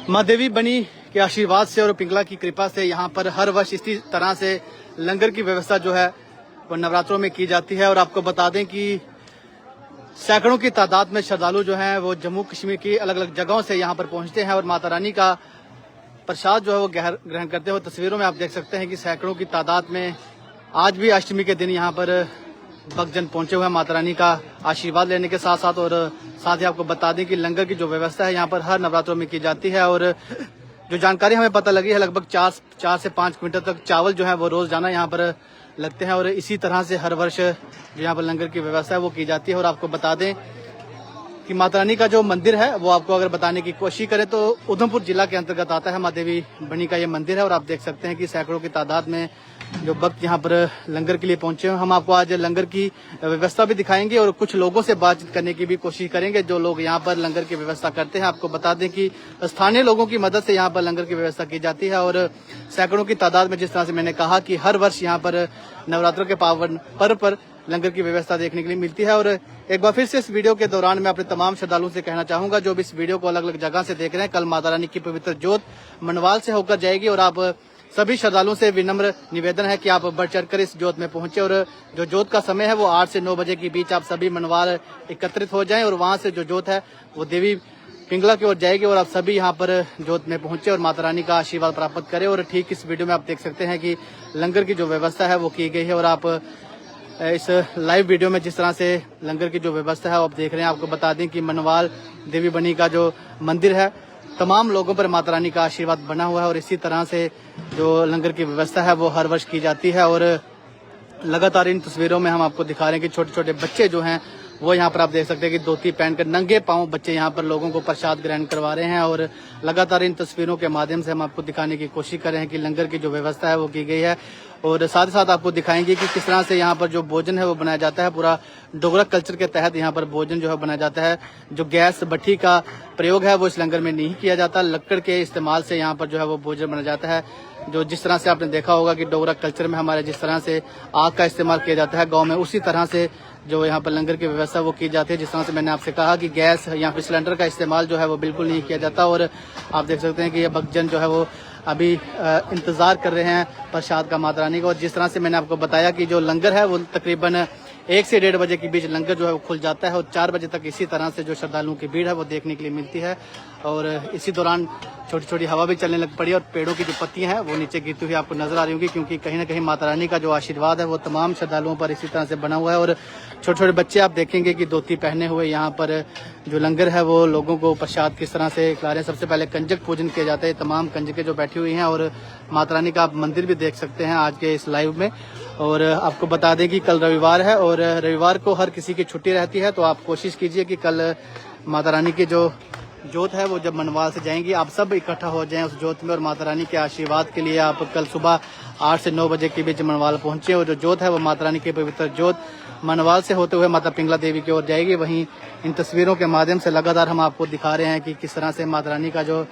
माँ देवी बनी के आशीर्वाद से और पिंगला की कृपा से यहाँ पर हर वर्ष इसी तरह से लंगर की व्यवस्था जो है वो नवरात्रों में की जाती है। और आपको बता दें कि सैकड़ों की तादाद में श्रद्धालु जो हैं वो जम्मू कश्मीर की अलग अलग जगहों से यहाँ पर पहुँचते हैं और माता रानी का प्रसाद जो है वो ग्रहण करते हुए तस्वीरों में आप देख सकते हैं कि सैकड़ों की तादाद में आज भी अष्टमी के दिन यहाँ पर भक्तजन पहुंचे हुए हैं माता रानी का आशीर्वाद लेने के साथ साथ। और साथ ही आपको बता दें कि लंगर की जो व्यवस्था है यहाँ पर हर नवरात्रों में की जाती है। और जो जानकारी हमें पता लगी है लगभग 4 से 5 क्विंटल तक चावल जो है वो रोजाना यहाँ पर लगते हैं। और इसी तरह से हर वर्ष जो यहाँ पर लंगर की व्यवस्था है वो की जाती है। और आपको बता दें कि माता रानी का जो मंदिर है वो आपको अगर बताने की कोशिश करें तो उधमपुर जिला के अंतर्गत आता है। माँ देवी बनी का ये मंदिर है और आप देख सकते हैं कि सैकड़ों की तादाद में जो भक्त यहाँ पर लंगर के लिए पहुंचे हैं। हम आपको आज लंगर की व्यवस्था भी दिखाएंगे और कुछ लोगों से बातचीत करने की भी कोशिश करेंगे जो लोग यहाँ पर लंगर की व्यवस्था करते हैं। आपको बता दें कि स्थानीय लोगों की मदद से यहाँ पर लंगर की व्यवस्था की जाती है और सैकड़ों की तादाद में, जिस तरह से मैंने कहा कि हर वर्ष यहाँ पर नवरात्रों के पावन पर्व पर लंगर की व्यवस्था देखने के लिए मिलती है। और एक बार फिर से इस वीडियो के दौरान मैं अपने तमाम श्रद्धालुओं से कहना चाहूंगा जो भी इस वीडियो को अलग अलग जगह से देख रहे हैं, कल माता रानी की पवित्र जोत मनवाल से होकर जाएगी और आप सभी श्रद्धालुओं से विनम्र निवेदन है कि आप बढ़ चढ़कर इस जोत में पहुंचे। और जो जोत का समय है वो 8 से 9 बजे के बीच आप सभी मनवाल एकत्रित हो जाएं और वहां से जो जोत है वो देवी पिंगला की ओर जाएगी और आप सभी यहाँ पर जोत में पहुंचे और माता रानी का आशीर्वाद प्राप्त करें। और ठीक इस वीडियो में आप देख सकते हैं कि लंगर की जो व्यवस्था है वो की गई है और आप इस लाइव वीडियो में जिस तरह से लंगर की जो व्यवस्था है वो आप देख रहे हैं। आपको बता दें कि मनवाल देवी बनी का जो मंदिर है तमाम लोगों पर माता रानी का आशीर्वाद बना हुआ है और इसी तरह से जो लंगर की व्यवस्था है वो हर वर्ष की जाती है। और लगातार इन तस्वीरों में हम आपको दिखा रहे हैं कि छोटे छोटे बच्चे जो हैं वो यहाँ पर आप देख सकते हैं कि धोती पहनकर नंगे पांव बच्चे यहाँ पर लोगों को प्रसाद ग्रहण करवा रहे हैं। और लगातार इन तस्वीरों के माध्यम से हम आपको दिखाने की कोशिश कर रहे हैं कि लंगर की जो व्यवस्था है वो की गई है। और साथ ही साथ आपको दिखाएंगे कि किस तरह से यहाँ पर जो भोजन है वो बनाया जाता है। पूरा डोगरा कल्चर के तहत यहाँ पर भोजन जो है बनाया जाता है। जो गैस भट्ठी का प्रयोग है वो इस लंगर में नहीं किया जाता, लकड़ के इस्तेमाल से यहाँ पर जो है वो भोजन बनाया जाता है। जो जिस तरह से आपने देखा होगा कि डोगरा कल्चर में हमारे जिस तरह से आग का इस्तेमाल किया जाता है गाँव में, उसी तरह से जो यहाँ पर लंगर की व्यवस्था वो की जाती है। जिस तरह से मैंने आपसे कहा कि गैस या फिर सिलेंडर का इस्तेमाल जो है वो बिल्कुल नहीं किया जाता। और आप देख सकते हैं कि ये भक्तजन जो है वो अभी इंतजार कर रहे हैं प्रसाद का माता रानी का। और जिस तरह से मैंने आपको बताया कि जो लंगर है वो तकरीबन 1 से 1.5 बजे के बीच लंगर जो है वो खुल जाता है और 4 बजे तक इसी तरह से जो श्रद्धालुओं की भीड़ है वो देखने के लिए मिलती है। और इसी दौरान छोटी छोटी हवा भी चलने लग पड़ी और पेड़ों की जो पत्तियां हैं वो नीचे गिरती हुई आपको नजर आ रही होंगी, क्योंकि कहीं ना कहीं माता रानी का जो आशीर्वाद है वो तमाम श्रद्धालुओं पर इसी तरह से बना हुआ है। और छोटे छोटे बच्चे आप देखेंगे कि धोती पहने हुए यहाँ पर जो लंगर है वो लोगों को प्रसाद किस तरह से खिला रहे हैं। सबसे पहले कंजक पूजन किया जाता है, तमाम कंजकें जो बैठी हुई हैं। और माता रानी का आप मंदिर भी देख सकते हैं आज के इस लाइव में। और आपको बता दें कि कल रविवार है और रविवार को हर किसी की छुट्टी रहती है, तो आप कोशिश कीजिए कि कल माता रानी की जो जोत है वो जब मनवाल से जाएंगी आप सब इकट्ठा हो जाएं उस जोत में और माता रानी के आशीर्वाद के लिए आप कल सुबह 8 से 9 बजे के बीच मनवाल पहुंचे। और जो जोत है वो माता रानी की पवित्र जोत मनवाल से होते हुए माता पिंगला देवी की ओर जाएगी। वहीं इन तस्वीरों के माध्यम से लगातार हम आपको दिखा रहे हैं कि किस तरह से माता रानी का जो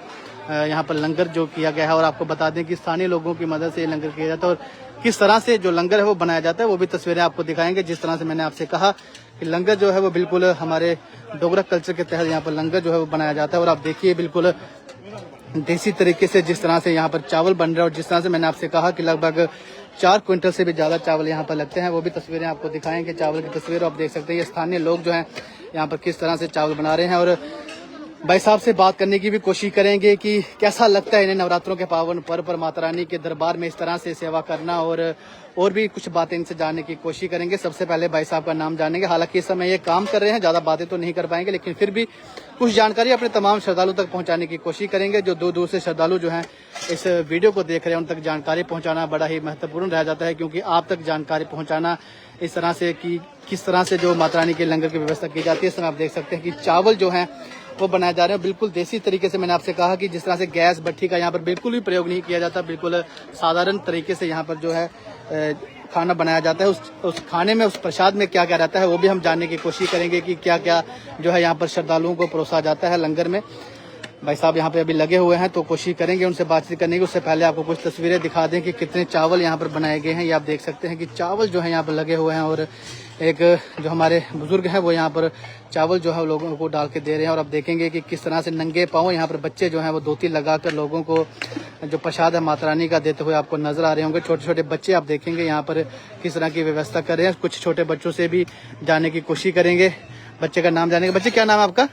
यहाँ पर लंगर जो किया गया है। और आपको बता दें कि स्थानीय लोगों की मदद से ये लंगर किया जाता है और किस तरह से जो लंगर है वो बनाया जाता है वो भी तस्वीरें आपको दिखाएंगे। जिस तरह से मैंने आपसे कहा कि लंगर जो है वो बिल्कुल हमारे डोगरा कल्चर के तहत यहाँ पर लंगर जो है वो बनाया जाता है। और आप देखिए बिल्कुल देसी तरीके से जिस तरह से यहाँ पर चावल बन रहा है और जिस तरह से मैंने आपसे कहा कि लगभग 4 क्विंटल से भी ज्यादा चावल यहाँ पर लगते हैं, वो भी तस्वीरें आपको दिखाएंगे। चावल की तस्वीर आप देख सकते हैं, ये स्थानीय लोग जो हैं यहाँ पर किस तरह से चावल बना रहे हैं। और भाई साहब से बात करने की भी कोशिश करेंगे कि कैसा लगता है इन्हें नवरात्रों के पावन पर्व पर माता रानी के दरबार में इस तरह से सेवा करना। और भी कुछ बातें इनसे जानने की कोशिश करेंगे। सबसे पहले भाई साहब का नाम जानेंगे। हालांकि इस समय ये काम कर रहे हैं, ज्यादा बातें तो नहीं कर पाएंगे, लेकिन फिर भी कुछ जानकारी अपने तमाम श्रद्धालुओं तक पहुंचाने की कोशिश करेंगे। जो दूर दूर से श्रद्धालु जो हैं इस वीडियो को देख रहे हैं उन तक जानकारी पहुंचाना बड़ा ही महत्वपूर्ण रह जाता है, क्योंकि आप तक जानकारी पहुंचाना इस तरह से कि किस तरह से जो माता रानी के लंगर की व्यवस्था की जाती है। इस समय आप देख सकते हैं कि चावल जो है वो बनाए जा रहे हैं बिल्कुल देसी तरीके से। मैंने आपसे कहा कि जिस तरह से गैस भट्ठी का यहाँ पर बिल्कुल भी प्रयोग नहीं किया जाता, बिल्कुल साधारण तरीके से यहाँ पर जो है खाना बनाया जाता है। उस खाने में, उस प्रसाद में क्या क्या रहता है वो भी हम जानने की कोशिश करेंगे कि क्या क्या जो है यहाँ पर श्रद्धालुओं को परोसा जाता है लंगर में। भाई साहब यहाँ पे अभी लगे हुए हैं, तो कोशिश करेंगे उनसे बातचीत करने की। उससे पहले आपको कुछ तस्वीरें दिखा दें कि कितने चावल यहाँ पर बनाए गए हैं। ये आप देख सकते हैं कि चावल जो है यहाँ पर लगे हुए हैं, और एक जो हमारे बुजुर्ग हैं वो यहाँ पर चावल जो है लोगों को डाल के दे रहे हैं। और आप देखेंगे कि किस तरह से नंगे पाँव यहाँ पर बच्चे जो हैं वो धोती लगाकर लोगों को जो प्रसाद है माता रानी का देते हुए आपको नजर आ रहे होंगे। छोटे छोटे बच्चे आप देखेंगे यहाँ पर किस तरह की व्यवस्था कर रहे हैं। कुछ छोटे बच्चों से भी जाने की कोशिश करेंगे, बच्चे का नाम जानेंगे। बच्चे क्या नाम है आपका,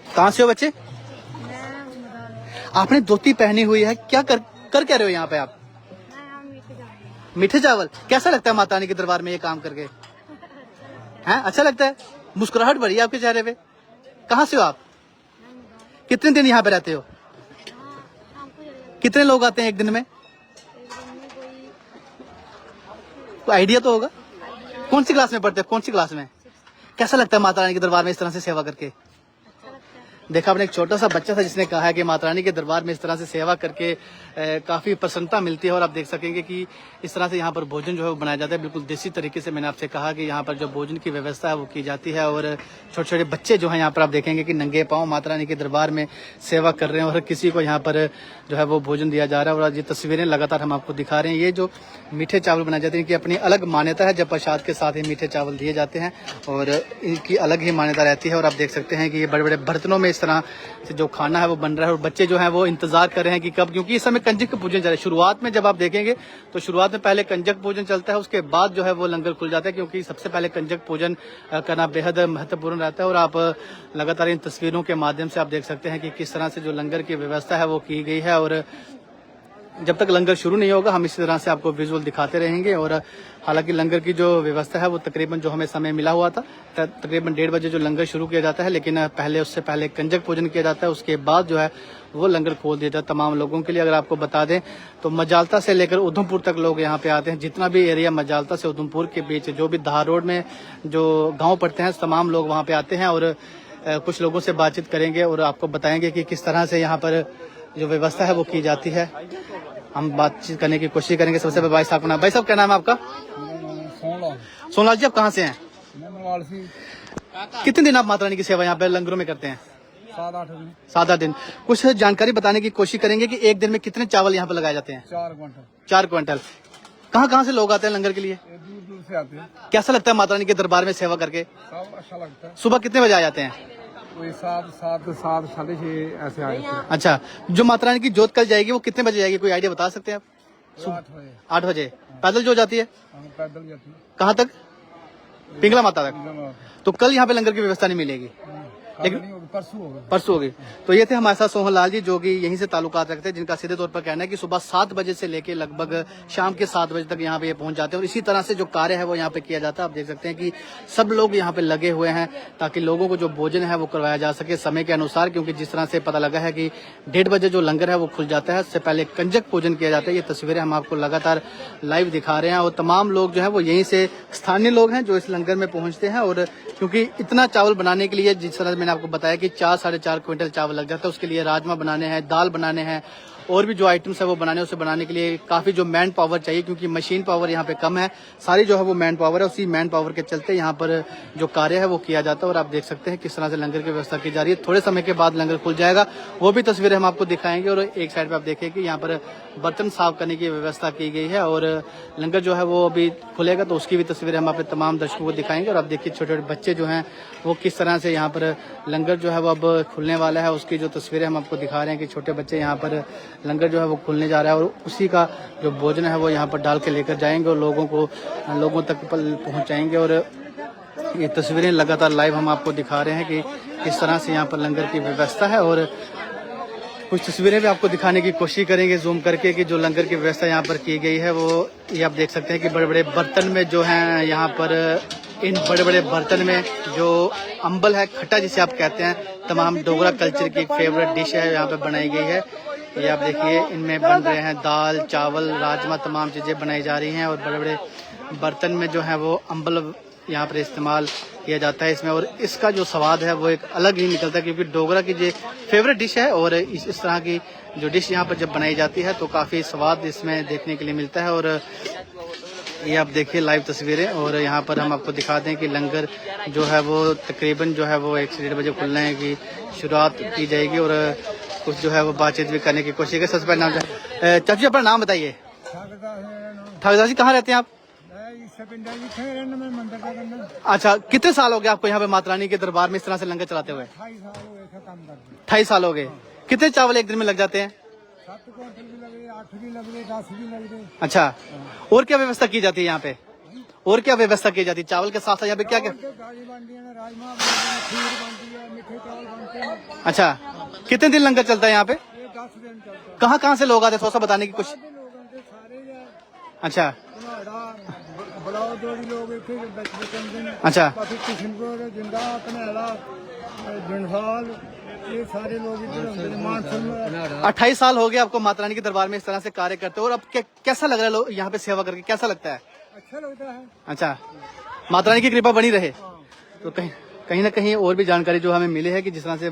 कहाँ से हो बच्चे? आपने धोती पहनी हुई है, क्या कर रहे हो यहाँ पे आप? मीठे चावल। कैसा लगता है माता रानी के दरबार में ये काम करके? हैं, अच्छा लगता है? मुस्कुराहट बढ़ी है आपके चेहरे पे। कहाँ से हो आप? कितने दिन यहाँ पे रहते हो? कितने लोग आते हैं एक दिन में? कोई आइडिया तो होगा। कौन सी क्लास में पढ़ते हो, कौन सी क्लास में? कैसा लगता है माता रानी के दरबार में इस तरह से सेवा करके? देखा आपने, एक छोटा सा बच्चा था जिसने कहा है कि माता रानी के दरबार में इस तरह से सेवा करके काफी प्रसन्नता मिलती है। और आप देख सकेंगे कि इस तरह से यहाँ पर भोजन जो है वो बनाया जाता है बिल्कुल देसी तरीके से। मैंने आपसे कहा कि यहाँ पर जो भोजन की व्यवस्था है वो की जाती है, और छोटे छोटे बच्चे जो है यहाँ पर आप देखेंगे कि नंगे पाँव माता रानी के दरबार में सेवा कर रहे हैं, और हर किसी को यहाँ पर जो है वो भोजन दिया जा रहा है। और ये तस्वीरें लगातार हम आपको दिखा रहे हैं। ये जो मीठे चावल बनाए जाते हैं इनकी अपनी अलग मान्यता है। जब प्रसाद के साथ ही मीठे चावल दिए जाते हैं और इनकी अलग ही मान्यता रहती है। और आप देख सकते हैं कि ये बड़े बड़े बर्तनों में इस तरह से जो खाना है वो बन रहा है, और बच्चे जो हैं वो इंतजार कर रहे हैं कि कब, क्योंकि इस समय कंजक पूजन चल रहा है। शुरुआत में जब आप देखेंगे तो शुरुआत में पहले कंजक पूजन चलता है, उसके बाद जो है वो लंगर खुल जाता है, क्योंकि सबसे पहले कंजक पूजन करना बेहद महत्वपूर्ण रहता है। और आप लगातार इन तस्वीरों के माध्यम से आप देख सकते हैं कि किस तरह से जो लंगर की व्यवस्था है वो की गई है। और जब तक लंगर शुरू नहीं होगा हम इसी तरह से आपको विजुअल दिखाते रहेंगे। और हालांकि लंगर की जो व्यवस्था है वो तकरीबन जो हमें समय मिला हुआ था तकरीबन 1:30 बजे जो लंगर शुरू किया जाता है, लेकिन पहले उससे पहले कंजक पूजन किया जाता है, उसके बाद जो है वो लंगर खोल दिया जाता है तमाम लोगों के लिए। अगर आपको बता दें तो मजालता से लेकर उधमपुर तक लोग यहाँ पे आते हैं। जितना भी एरिया मजालता से उधमपुर के बीच जो भी धार रोड में जो गाँव पड़ते हैं तमाम लोग वहाँ पे आते हैं। और कुछ लोगों से बातचीत करेंगे और आपको बताएंगे कि किस तरह से यहाँ पर जो व्यवस्था है वो की जाती है। हम बातचीत करने की कोशिश करेंगे। सबसे पहले भाई साहब का नाम, भाई साहब क्या नाम है आपका? सोनलाल जी। आप कहाँ से हैं? कितने दिन आप माता रानी की सेवा यहाँ पे लंगरों में करते हैं? 7-8 दिन। कुछ जानकारी बताने की कोशिश करेंगे कि एक दिन में कितने चावल यहाँ पे लगाए जाते हैं? 4 क्विंटल। कहाँ से लोग आते हैं लंगर के लिए? दूर से आते हैं। कैसा लगता है माता रानी के दरबार में सेवा करके? अच्छा लगता है। सुबह कितने बजे आ जाते हैं? कोई 7, 6:30 ऐसे आए थे। अच्छा, जो माता रानी की जोत कल जाएगी वो कितने बजे जाएगी, कोई आइडिया बता सकते हैं आप? 8 बजे। पैदल जो जाती है? पैदल जाती है। कहाँ तक? पिंगला माता तक। तो कल यहाँ पे लंगर की व्यवस्था नहीं मिलेगी, लेकिन परसों होगी। तो ये थे हमारे साथ सोहन लाल जी, जो कि यहीं से ताल्लुकात रखते हैं, जिनका सीधे तौर पर कहना है कि सुबह 7 बजे से लेके लगभग शाम के 7 बजे तक यहाँ पे ये पहुंच जाते हैं। और इसी तरह से जो कार्य है वो यहाँ पे किया जाता है। आप देख सकते हैं कि सब लोग यहाँ पे लगे हुए हैं ताकि लोगों को जो भोजन है वो करवाया जा सके समय के अनुसार। क्योंकि जिस तरह से पता लगा है कि 1:30 बजे जो लंगर है वो खुल जाता है, उससे पहले कंजक पूजन किया जाता है। ये तस्वीरें हम आपको लगातार लाइव दिखा रहे हैं। और तमाम लोग जो है वो यहीं से स्थानीय लोग हैं जो इस लंगर में पहुंचते हैं। और क्योंकि इतना चावल बनाने के लिए, जिस तरह मैंने आपको बताया कि 4-4.5 क्विंटल चावल लग जाता है, उसके लिए राजमा बनाने हैं, दाल बनाने हैं, और भी जो आइटम्स है वो बनाने, उसे बनाने के लिए काफी जो मैन पावर चाहिए, क्योंकि मशीन पावर यहाँ पे कम है, सारी जो है वो मैन पावर है। उसी मैन पावर के चलते यहाँ पर जो कार्य है वो किया जाता है। और आप देख सकते हैं किस तरह से लंगर की व्यवस्था की जा रही है। थोड़े समय के बाद लंगर खुल जाएगा, वो भी तस्वीरें हम आपको दिखाएंगे। और एक साइड पे आप देखें कि यहाँ पर बर्तन साफ करने की व्यवस्था की गई है, और लंगर जो है वो अभी खुलेगा तो उसकी भी तस्वीरें हम अपने तमाम दर्शकों को दिखाएंगे। और आप देखिए छोटे छोटे बच्चे जो हैं वो किस तरह से यहाँ पर लंगर जो है वो अब खुलने वाला है, उसकी जो तस्वीरें हम आपको दिखा रहे हैं कि छोटे बच्चे यहाँ पर लंगर जो है वो खुलने जा रहा है, और उसी का जो भोजन है वो यहाँ पर डाल के लेकर जाएंगे और लोगों तक पहुँचाएंगे। और ये तस्वीरें लगातार लाइव हम आपको दिखा रहे हैं कि किस तरह से यहाँ पर लंगर की व्यवस्था है। और कुछ तस्वीरें भी आपको दिखाने की कोशिश करेंगे जूम करके कि जो लंगर की व्यवस्था यहाँ पर की गई है वो ये आप देख सकते हैं कि बड़े बड़े बर्तन में जो हैं यहाँ पर, इन बड़े बड़े बर्तन में जो अम्बल है, खट्टा जिसे आप कहते हैं, तमाम डोगरा कल्चर की एक फेवरेट डिश है यहाँ पे बनाई गई है। ये आप देखिए इनमें बन रहे हैं दाल, चावल, राजमा, तमाम चीज़ें बनाई जा रही हैं। और बड़े बड़े बर्तन में जो है वो अम्बल यहाँ पर इस्तेमाल किया जाता है इसमें। और इसका जो स्वाद है वो एक अलग ही निकलता है, क्योंकि डोगरा की जो फेवरेट डिश है। और इस तरह की जो डिश यहाँ पर जब बनाई जाती है तो काफ़ी स्वाद इसमें देखने के लिए मिलता है। और ये आप देखिए लाइव तस्वीरें, और यहाँ पर हम आपको दिखा दें कि लंगर जो है वो तकरीबन जो है वो 1 से 1:30 बजे खुलने की शुरुआत की जाएगी, और कुछ जो है वो बातचीत भी करने की कोशिश है। सबसे पहले नाम चाचू अपना नाम बताइए। ठाकुरदास जी कहाँ रहते हैं आप? अच्छा, कितने साल हो गए आपको यहाँ पे माता रानी के दरबार में इस तरह से लंगर चलाते हुए? 28 साल हो गए। कितने चावल एक दिन में लग जाते हैं? 7 क्विंटल भी लग गए, 8 भी लग गए, 10 भी लग गए। अच्छा, और क्या व्यवस्था की जाती है यहाँ पे? और क्या व्यवस्था की जाती है चावल के साथ साथ यहाँ पे? क्या क्या? राजमा खीर बनती है, मीठे चावल बनते हैं। अच्छा, कितने दिन लंगर चलता है यहाँ पे? 10 दिन चलता है। कहाँ कहाँ से लोग आते हैं, थोड़ा सा बताने की कोशिश। अच्छा अच्छा किशनपुर, जिंदा, कन्हैया, जंडसाल, ये सारे लोग इधर होते हैं। मानसून 28 साल हो गए आपको माता रानी के दरबार में इस तरह से कार्य करते हो, और अब कैसा लग रहा है यहाँ पे सेवा करके, कैसा लगता है? अच्छा लगता है। अच्छा, माता रानी की कृपा बनी रहे। तो कहीं ना कहीं और भी जानकारी जो हमें मिली है कि जिस तरह से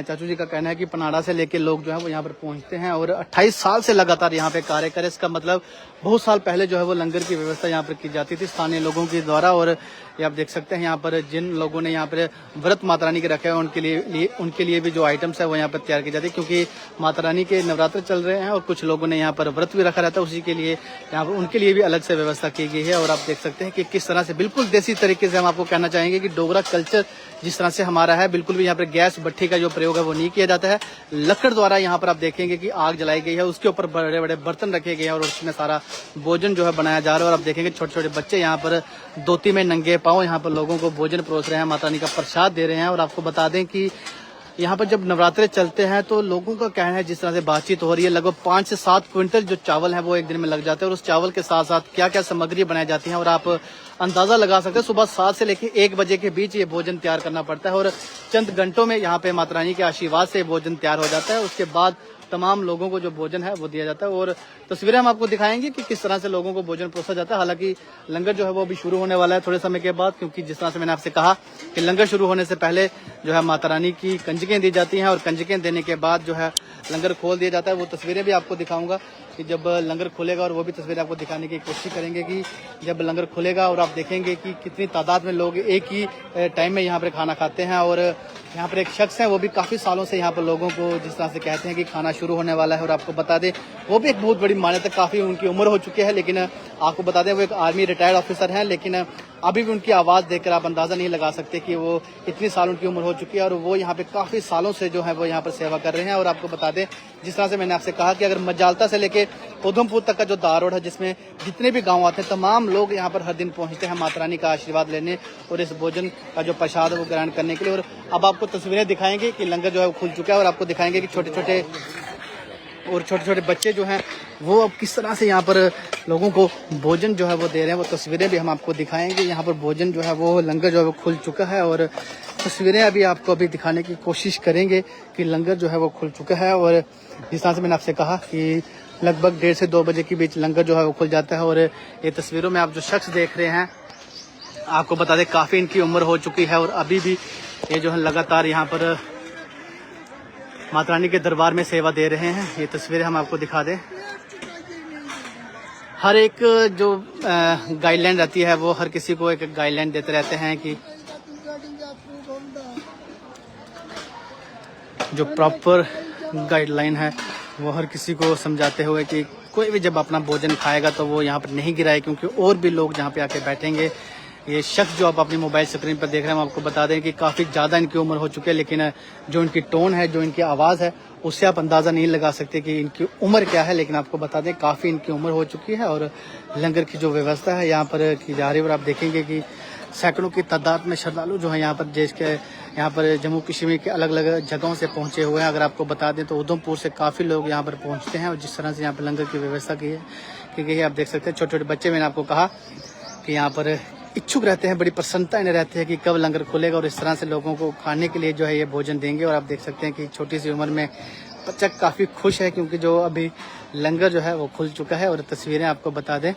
चाचू जी का कहना है कि पनाड़ा से लेके लोग जो है वो यहाँ पर पहुंचते हैं, और 28 साल से लगातार यहाँ पे कार्य करे। इसका मतलब बहुत साल पहले जो है वो लंगर की व्यवस्था यहाँ पर की जाती थी स्थानीय लोगों के द्वारा, और ये आप देख सकते हैं यहाँ पर जिन लोगों ने यहाँ पर व्रत माता रानी के रखे हैं उनके लिए भी जो आइटम्स है वो यहाँ पर तैयार की जाती है, क्योंकि माता रानी के नवरात्र चल रहे हैं और कुछ लोगों ने यहाँ पर व्रत भी रखा रहता है, उसी के लिए यहाँ पर उनके लिए भी अलग से व्यवस्था की गई है। और आप देख सकते हैं कि किस तरह से बिल्कुल देसी तरीके से हम आपको कहना चाहेंगे कि डोगरा कल्चर जिस तरह से हमारा है, बिल्कुल भी यहाँ पर गैस भट्ठी का जो प्रयोग है वो नहीं किया जाता है। लकड़ द्वारा यहाँ पर आप देखेंगे कि आग जलाई गई है, उसके ऊपर बड़े बड़े बर्तन रखे गए हैं और उसमें सारा भोजन जो है बनाया जा रहा है। और आप देखेंगे छोटे छोटे बच्चे यहाँ पर धोती में नंगे पांव यहाँ पर लोगों को भोजन परोस रहे हैं, माता रानी का प्रसाद दे रहे हैं। और आपको बता दें कि यहाँ पर जब नवरात्रे चलते हैं तो लोगों का कहना है, जिस तरह से बातचीत हो रही है, लगभग 5 से 7 क्विंटल जो चावल है वो एक दिन में लग जाते हैं, और उस चावल के साथ साथ क्या क्या सामग्री बनाई जाती है और आप अंदाजा लगा सकते हैं। सुबह 7 से लेकर 1 बजे के बीच ये भोजन तैयार करना पड़ता है, और चंद घंटों में यहाँ पे माता रानी के आशीर्वाद से भोजन तैयार हो जाता है। उसके बाद तमाम लोगों को जो भोजन है वो दिया जाता है, और तस्वीरें हम आपको दिखाएंगे कि किस तरह से लोगों को भोजन परोसा जाता है। हालांकि लंगर जो है वो अभी शुरू होने वाला है थोड़े समय के बाद, क्योंकि जिस तरह से मैंने आपसे कहा कि लंगर शुरू होने से पहले जो है माता रानी की कंजकें दी जाती हैं, और कंजकें देने के बाद जो है लंगर खोल दिया जाता है। वो तस्वीरें भी आपको दिखाऊंगा कि जब लंगर खुलेगा, और वो भी तस्वीरें आपको दिखाने की कोशिश करेंगे कि जब लंगर खुलेगा और आप देखेंगे कि कितनी तादाद में लोग एक ही टाइम में यहाँ पर खाना खाते हैं। और यहाँ पर एक शख्स है, वो भी काफी सालों से यहाँ पर लोगों को जिस तरह से कहते हैं कि खाना शुरू होने वाला है। और आपको बता दें वो भी एक बहुत बड़ी मान्यता, काफी उनकी उम्र हो चुकी है, लेकिन आपको बता दें वो एक आर्मी रिटायर्ड ऑफिसर हैं, लेकिन अभी भी उनकी आवाज देखकर आप अंदाजा नहीं लगा सकते कि वो इतनी साल उनकी उम्र हो चुकी है, और वो यहाँ पे काफी सालों से जो है वो यहाँ पर सेवा कर रहे हैं। और आपको बता दें जिस तरह से मैंने आपसे कहा कि अगर मजालता से लेके उधमपुर तक का जो दार रोड है, जिसमें जितने भी गांव आते हैं, तमाम लोग यहाँ पर हर दिन पहुंचते हैं माता रानी का आशीर्वाद लेने और इस भोजन का जो प्रसाद है वो ग्रहण करने के लिए। और अब आपको तस्वीरें दिखाएंगे कि लंगर जो है वो खुल चुका है, और आपको दिखाएंगे कि छोटे छोटे बच्चे जो हैं वो अब किस तरह से यहाँ पर लोगों को भोजन जो है वो दे रहे हैं। वो तस्वीरें भी हम आपको दिखाएंगे। यहाँ पर भोजन जो है वो लंगर जो है वो खुल चुका है, और तस्वीरें अभी आपको अभी दिखाने की कोशिश करेंगे कि लंगर जो है वो खुल चुका है। और जिस तरह से मैंने आपसे कहा कि लगभग 1:30 से 2 बजे के बीच लंगर जो है वो खुल जाता है। और ये तस्वीरों में आप जो शख्स देख रहे हैं, आपको बता दें काफ़ी इनकी उम्र हो चुकी है, और अभी भी ये जो है लगातार यहाँ पर माता रानी के दरबार में सेवा दे रहे हैं। ये तस्वीरें हम आपको दिखा दें। हर एक जो गाइडलाइन रहती है वो हर किसी को एक गाइडलाइन देते रहते हैं कि जो प्रॉपर गाइडलाइन है वो हर किसी को समझाते हुए कि कोई भी जब अपना भोजन खाएगा तो वो यहाँ पर नहीं गिराए, क्योंकि और भी लोग जहाँ पे आके बैठेंगे। ये शख्स जो आप अपनी मोबाइल स्क्रीन पर देख रहे हैं, हम आपको बता दें कि काफ़ी ज़्यादा इनकी उम्र हो चुकी है, लेकिन जो इनकी टोन है, जो इनकी आवाज़ है, उससे आप अंदाज़ा नहीं लगा सकते कि इनकी उम्र क्या है। लेकिन आपको बता दें काफ़ी इनकी उम्र हो चुकी है, और लंगर की जो व्यवस्था है यहाँ पर की जा रही है। और आप देखेंगे कि सैकड़ों की तादाद में श्रद्धालु जो है यहाँ पर देश के यहाँ पर जम्मू कश्मीर के अलग अलग जगहों से पहुँचे हुए हैं। अगर आपको बता दें तो उधमपुर से काफ़ी लोग यहाँ पर पहुँचते हैं, और जिस तरह से यहाँ पर लंगर की व्यवस्था की गई है आप देख सकते हैं। छोटे छोटे बच्चे, मैंने आपको कहा कि यहाँ पर इच्छुक रहते हैं, बड़ी प्रसन्नता इन्हें रहती है कि कब लंगर खुलेगा और इस तरह से लोगों को खाने के लिए जो है ये भोजन देंगे। और आप देख सकते हैं कि छोटी सी उम्र में बच्चा काफ़ी खुश है, क्योंकि जो अभी लंगर जो है वो खुल चुका है। और तस्वीरें आपको बता दें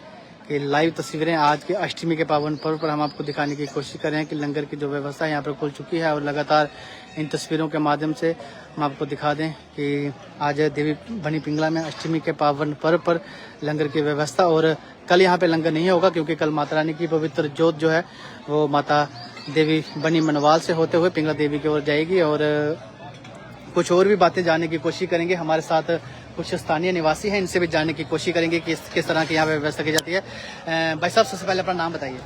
कि लाइव तस्वीरें आज के अष्टमी के पावन पर्व पर हम आपको दिखाने की कोशिश कर रहे हैं कि लंगर की जो व्यवस्था यहाँ पर खुल चुकी है। और लगातार इन तस्वीरों के माध्यम से हम आपको दिखा दें कि आज देवी बनी पिंगला में अष्टमी के पावन पर्व पर लंगर की व्यवस्था और कल यहाँ पे लंगर नहीं होगा क्योंकि कल माता रानी की पवित्र जोत जो है वो माता देवी बनी मनवाल से होते हुए पिंगला देवी की ओर जाएगी। और कुछ और भी बातें जानने की कोशिश करेंगे। हमारे साथ कुछ स्थानीय निवासी हैं, इनसे भी जानने की कोशिश करेंगे कि किस तरह की यहाँ पे व्यवस्था की जाती है। भाई साहब, सबसे पहले अपना नाम बताइए।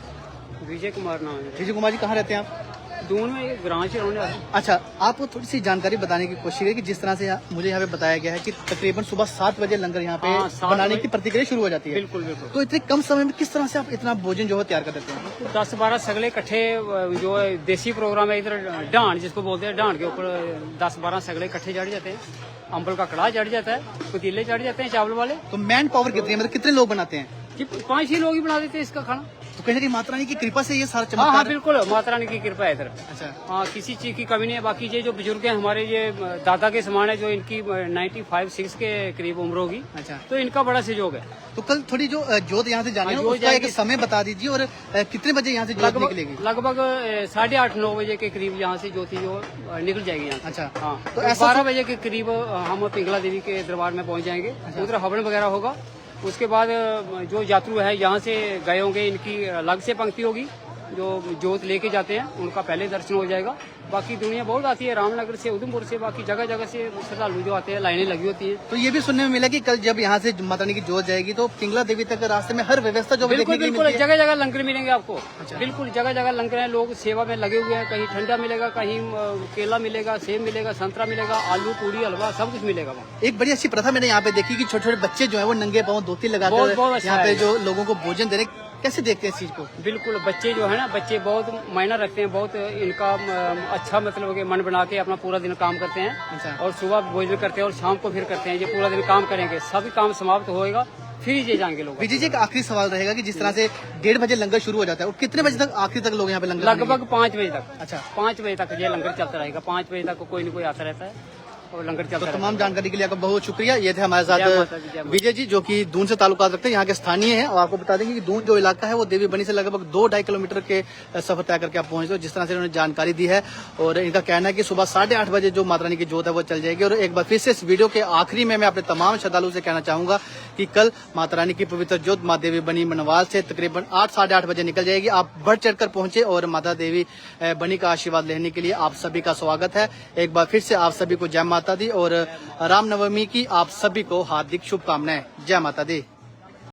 विजय कुमार नाम है। विजय कुमार जी, कहाँ रहते हैं आप? दोनों में ग्रांच रहने वाले। अच्छा, आप थोड़ी सी जानकारी बताने की कोशिश करें कि जिस तरह से मुझे यहाँ पे बताया गया है कि तकरीबन सुबह 7 बजे लंगर यहाँ पे हाँ, 7 बनाने बजे की प्रक्रिया शुरू हो जाती है। बिल्कुल बिल्कुल। तो इतने कम समय में किस तरह से आप इतना भोजन जो है तैयार कर देते हैं? 10-12 सगले इकट्ठे, जो है देसी प्रोग्राम है इधर डांड जिसको बोलते हैं, डांड के ऊपर 10-12 सगले इकट्ठे चढ़ जाते हैं। अम्बल का कड़ाह चढ़ जाता है, पतीले चढ़ जाते हैं चावल वाले। तो मैन पावर कितनी है, मतलब कितने लोग बनाते हैं? जी 5-6 लोग ही बना देते हैं इसका खाना। तो कहीं ना कहीं माता रानी की कृपा से ये सारा हाँ चमत्कार हाँ बिल्कुल, माता रानी की कृपा है इधर। अच्छा, हाँ, किसी चीज की कमी नहीं है। बाकी ये जो बुजुर्ग हैं हमारे, ये दादा के समान है, जो इनकी 95-6 के करीब उम्र होगी, अच्छा। तो इनका बड़ा सहयोग है। तो कल थोड़ी जो जोत यहाँ से जानी है हाँ, जोत उसका एक जाएगी। समय बता दीजिए और कितने बजे यहाँ से जोत निकलेगी? लगभग 8:30-9 बजे के करीब यहाँ से ज्योति जो निकल जाएगी यहाँ से। अच्छा, हाँ, तो तो ऐसा 12 बजे के करीब हम पिंगला देवी के दरबार में पहुँच जाएंगे। उधर हवन वगैरह होगा। उसके बाद जो यात्रु है यहाँ से गए होंगे, इनकी अलग से पंक्ति होगी। जो जोत लेके जाते हैं उनका पहले दर्शन हो जाएगा। बाकी दुनिया बहुत आती है, रामनगर से, उधमपुर से, बाकी जगह जगह से श्रद्धालु जो आते हैं, लाइनें लगी होती हैं। तो ये भी सुनने में मिला कि कल जब यहाँ से माता रानी की जोत जाएगी तो पिंगला देवी तक रास्ते में हर व्यवस्था जो बिल्कुल देखने के लिए बिल्कुल, मिलती है। जगह जगह लंगर मिलेंगे आपको। अच्छा। बिल्कुल जगह जगह लंगर हैं, लोग सेवा में लगे हुए हैं। कहीं ठंडा मिलेगा, कहीं केला मिलेगा, सेब मिलेगा, संतरा मिलेगा, आलू पूरी हलवा सब कुछ मिलेगा वहाँ। एक बड़ी अच्छी प्रथा मैंने यहाँ पे देखी कि छोटे छोटे बच्चे जो है वो नंगे पाँव धोती बहुत लगाकर अच्छा यहाँ पे है। जो लोगों को भोजन दे रहे, कैसे देखते हैं इस चीज को? बिल्कुल, बच्चे जो है ना, बच्चे बहुत मायना रखते हैं, बहुत इनका अच्छा मतलब कि मन बना के अपना पूरा दिन काम करते हैं। अच्छा। और सुबह भोजन करते हैं और शाम को फिर करते हैं। ये पूरा दिन काम करेंगे, सभी काम समाप्त होएगा, फिर ही ये जाएंगे लोग। विजय जी, एक आखिरी सवाल रहेगा कि जिस तरह से 1:30 बजे लंगर शुरू हो जाता है और कितने बजे तक आखिरी तक लोग यहाँ पे लंगर लगभग 5 बजे तक। अच्छा। 5 बजे तक ये लंगर चलता रहेगा। 5 बजे तक कोई न कोई आता रहता है और लंगर तो चलता रहता तमाम है। जानकारी के लिए आपका बहुत शुक्रिया। ये थे हमारे जय माता दी, जय साथ माता। विजय जी, जो कि दून से ताल्लुकात रखते हैं, यहाँ के स्थानीय हैं। और आपको बता देंगे कि दून जो इलाका है वो देवी बनी से लगभग 2-2.5 किलोमीटर के सफर तय करके आप पहुंचते हो। जिस तरह से उन्होंने जानकारी दी है और इनका कहना है कि सुबह 8:30 बजे जो माता रानी की जोत है वो चल जाएगी। और एक बार फिर से इस वीडियो के आखिरी में मैं अपने तमाम श्रद्धालुओं से कहना चाहूंगा कि कल माता रानी की पवित्र जोत माँ देवी बनी मनवाल से तकरीबन 8-8:30 बजे निकल जाएगी। आप बढ़ चढ़कर पहुंचे और माता देवी बनी का आशीर्वाद लेने के लिए आप सभी का स्वागत है। एक बार फिर से आप सभी को जय माता दी और रामनवमी की आप सभी को हार्दिक शुभकामनाएं। जय माता दी।